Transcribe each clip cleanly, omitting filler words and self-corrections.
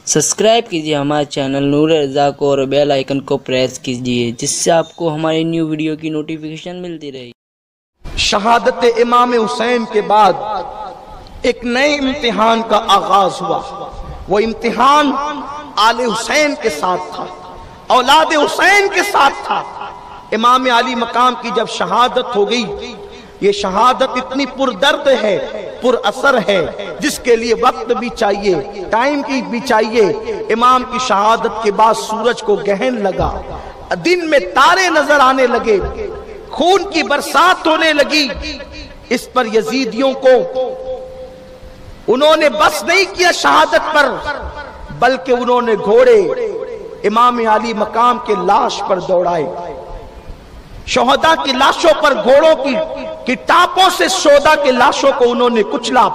Subscribe کیجیے ہمارے channel نور رضا کو اور بیل آئیکن کو پریس کیجیے جس سے آپ کو ہماری نیو ویڈیو کی نوٹیفیکیشن ملتی رہے۔ شہادت امام حسین کے بعد ایک نئے امتحان کا آغاز ہوا۔ وہ امتحان آل حسین کے ساتھ تھا، اولاد حسین کے ساتھ تھا۔ امام علی مقام کی جب شہادت ہو گئی، یہ شہادت اتنی پردرد ہے، پر اثر ہے، جس کے لیے وقت بھی چاہیے، ٹائم کی بھی چاہیے۔ امام کی شہادت کے بعد سورج کو گہن لگا، دن میں تارے نظر آنے لگے، خون کی برسات ہونے لگی۔ اس پر یزیدیوں کو انہوں نے بس نہیں کیا شہادت پر، بلکہ انہوں نے گھوڑے امام علی مقام کے لاش پر دوڑائے۔ شہداء کی لاشوں پر گھوڑوں کی ٹاپوں سے شہداء کے لاشوں کو انہوں نے کچلا،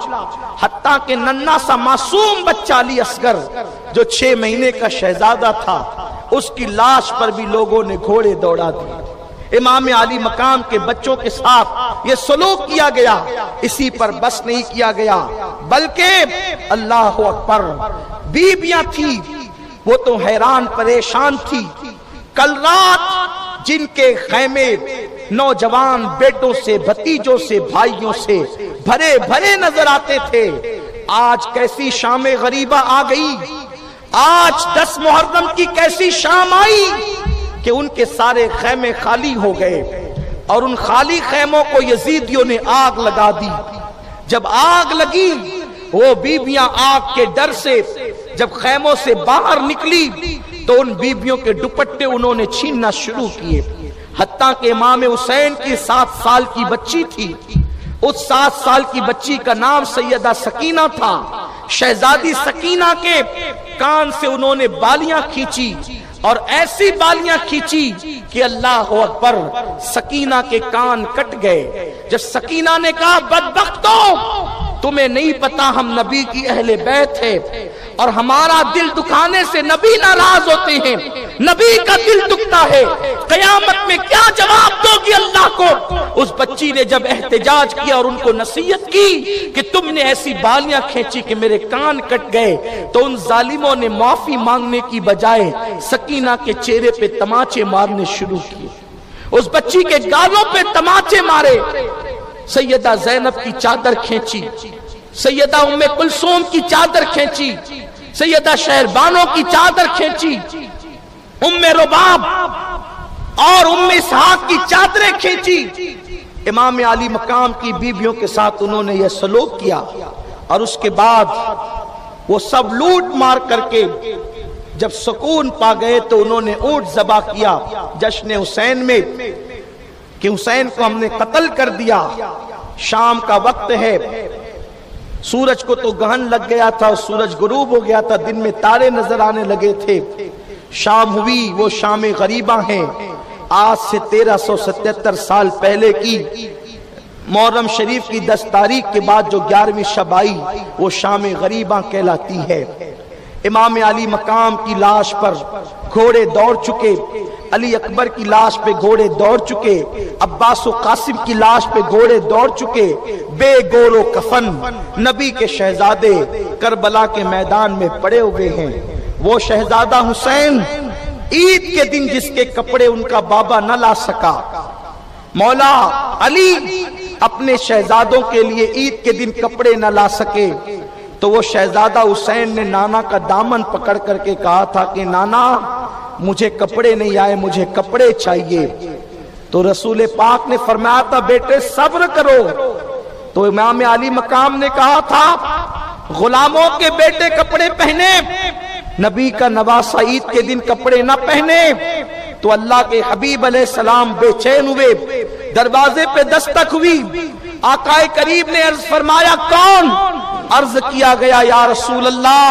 حتیٰ کہ ننھا سا معصوم بچہ علی اصغر جو 6 مہینے کا شہزادہ تھا، اس کی لاش پر بھی لوگوں نے گھوڑے دوڑا دیے۔ امام علی مقام کے بچوں کے ساتھ یہ سلوک کیا گیا۔ اسی پر بس نہیں کیا گیا، بلکہ اللہ اکبر، بیویاں تھی وہ تو حیران پریشان تھی۔ کل رات جن کے خیمے نوجوان بیٹوں سے، بھتیجوں سے، بھائیوں سے بھرے بھرے نظر آتے تھے، آج کیسی شام غریبہ آ گئی، آج 10 محرم کی کیسی شام آئی کہ ان کے سارے خیمے خالی ہو گئے، اور ان خالی خیموں کو یزیدیوں نے آگ لگا دی۔ جب آگ لگی، وہ بیویاں آگ کے ڈر سے جب خیموں سے باہر نکلی تو ان بیویوں کے دوپٹے انہوں نے چھیننا شروع کیے، حتیٰ کہ امام حسین کی 7 سال کی بچی تھی۔ اس 7 سال کی بچی کا نام سیدہ سکینہ تھا۔ شہزادی سکینہ کے کان سے انہوں نے بالیاں کھینچی، اور ایسی بالیاں کھینچی کہ اللہ اکبر، سکینہ کے کان کٹ گئے۔ جب سکینہ نے کہا بدبختوں، تمہیں نہیں پتا ہم نبی کی اہل بیت ہے، اور ہمارا دل دکھانے سے نبی ناراض ہوتے ہیں، نبی کا دل دکھتا ہے، قیامت میں کیا جواب دو گی اللہ کو؟ اس بچی نے جب احتجاج کیا اور ان کو نصیحت کی کہ تم نے ایسی بالیاں کھینچی کہ میرے کان کٹ گئے، تو ان ظالموں نے معافی مانگنے کی بجائے سکینہ کے چہرے پہ تماچے مارنے شروع کیے، اس بچی کے گالوں پہ تماچے مارے۔ سیدہ زینب کی چادر کھینچی، سیدہ ام کلثوم کی چادر کھینچی، سیدہ شہربانو کی چادر کھینچی، ام رباب اور ام اسحاق کی چادریں کھینچی۔ امام علی مقام کی بیویوں کے ساتھ انہوں نے یہ سلوک کیا، اور اس کے بعد وہ سب لوٹ مار کر کے جب سکون پا گئے تو انہوں نے اونٹ ذبح کیا جشن حسین میں کہ حسین کو ہم نے قتل کر دیا۔ شام کا وقت ہے، سورج کو تو گہن لگ گیا تھا اور سورج غروب ہو گیا تھا، دن میں تارے نظر آنے لگے تھے۔ شام ہوئی، وہ شام غریبہ ہیں۔ آج سے 1377 سال پہلے کی محرم شریف کی 10 تاریخ کے بعد جو 11ویں شب آئی، وہ شام غریبہ کہلاتی ہے۔ امام علی مقام کی لاش پر گھوڑے دوڑ چکے، علی اکبر کی لاش پہ گھوڑے دوڑ چکے، عباس و قاسم کی لاش پہ گھوڑے دوڑ چکے، بے گور و کفن نبی کے شہزادے کربلا کے میدان میں پڑے ہوئے ہیں۔ وہ شہزادہ حسین عید کے دن جس کے کپڑے ان کا بابا نہ لا سکا، مولا علی اپنے شہزادوں کے لیے عید کے دن کپڑے نہ لا سکے، تو وہ شہزادہ حسین نے نانا کا دامن پکڑ کر کے کہا تھا کہ نانا مجھے کپڑے نہیں آئے، مجھے کپڑے چاہیے۔ تو رسول پاک نے فرمایا تھا بیٹے صبر کرو۔ تو امام علی مقام نے کہا تھا غلاموں کے بیٹے کپڑے پہنے، نبی کا نواسہ عید کے دن کپڑے نہ پہنے۔ تو اللہ کے حبیب علیہ السلام بے چین ہوئے، دروازے پہ دستک ہوئی، آقا کریم نے عرض فرمایا کون؟ عرض کیا گیا یا رسول اللہ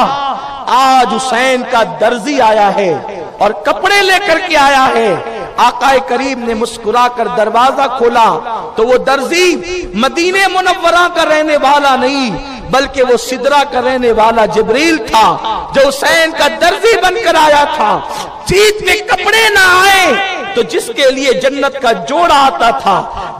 آج حسین کا درزی آیا ہے اور کپڑے لے کر کے آیا ہے۔ آقا کریم نے مسکرا کر دروازہ کھولا تو وہ درزی مدینہ منورہ کا رہنے والا نہیں بلکہ وہ سدرہ کا رہنے والا جبریل تھا جو حسین کا درزی بن کر آیا تھا۔ عید میں کپڑے نہ آئے تو جس کے لیے جنت کا جوڑا آتا تھا،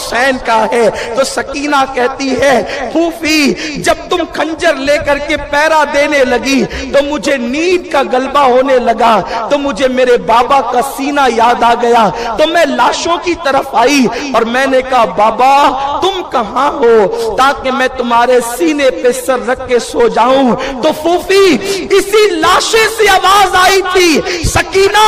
حسین کا ہے۔ تو سکینہ کہتی ہے پھوپھی جب تم خنجر لے کر کے پیرا دینے لگی تو مجھے نیند کا غلبہ ہونے لگا، تو مجھے میرے بابا کا سینہ یاد آ گیا، تو میں لاشوں کی طرف آئی اور میں نے کہا بابا تم کہاں ہو تاکہ میں تمہارے سینے پہ سر رکھ کے سو جاؤں۔ تو پھوپھی اسی لاشے سے آواز آئی تھی سکینہ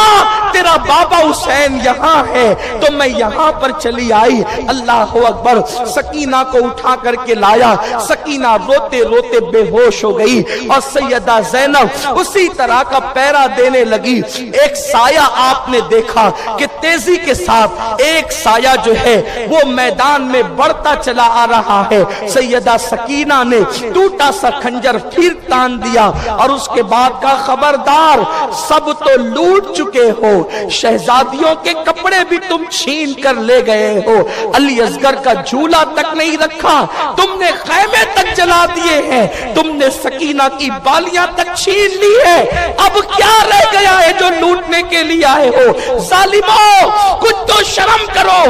تیرا بابا حسین یہاں ہے، تو میں یہاں پر چلی آئی۔ اللہ اکبر، سکینہ کو اٹھا کر کے لایا، سکینہ روتے روتے بے ہوش ہو گئی اور سیدہ زینب اسی طرح کا پیرا دینے لگی۔ ایک سایہ آپ نے دیکھا کہ تیزی کے ساتھ ایک سایہ جو ہے وہ میدان میں بڑھتا چلا آ رہا ہے۔ سیدہ سکینہ نے ٹوٹا سا خنجر پھر تان دیا اور اس کے بعد کا خبردار سب تو لوٹ چکے ہو، شہزادیوں کے کپڑے بھی تم چھین کر لے گئے ہو، علی اصغر کا جھولا تک نہیں رکھا، تم نے خیمے تک جلا دیے ہیں، تم نے سکینہ کی بالیاں تک چھین لی ہے، اب کیا رہ گیا ہے جو لوٹنے کے لیے آئے ہو؟ ظالموں کچھ تو شرم کرو۔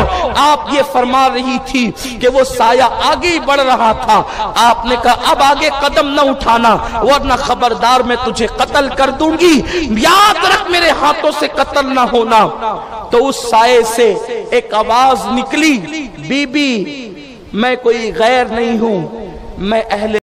آپ یہ فرما رہی تھی کہ وہ سایہ آگے بڑھ رہا تھا، آپ نے کہا اب آگے قدم نہ اٹھانا ورنہ خبردار میں تجھے قتل کر دوں گی، یاد رکھ میرے ہاتھوں سے قتل نہ ہونا۔ تو اس سائے سے ایک آواز نکلی، بی بی میں کوئی غیر نہیں ہوں، میں اہل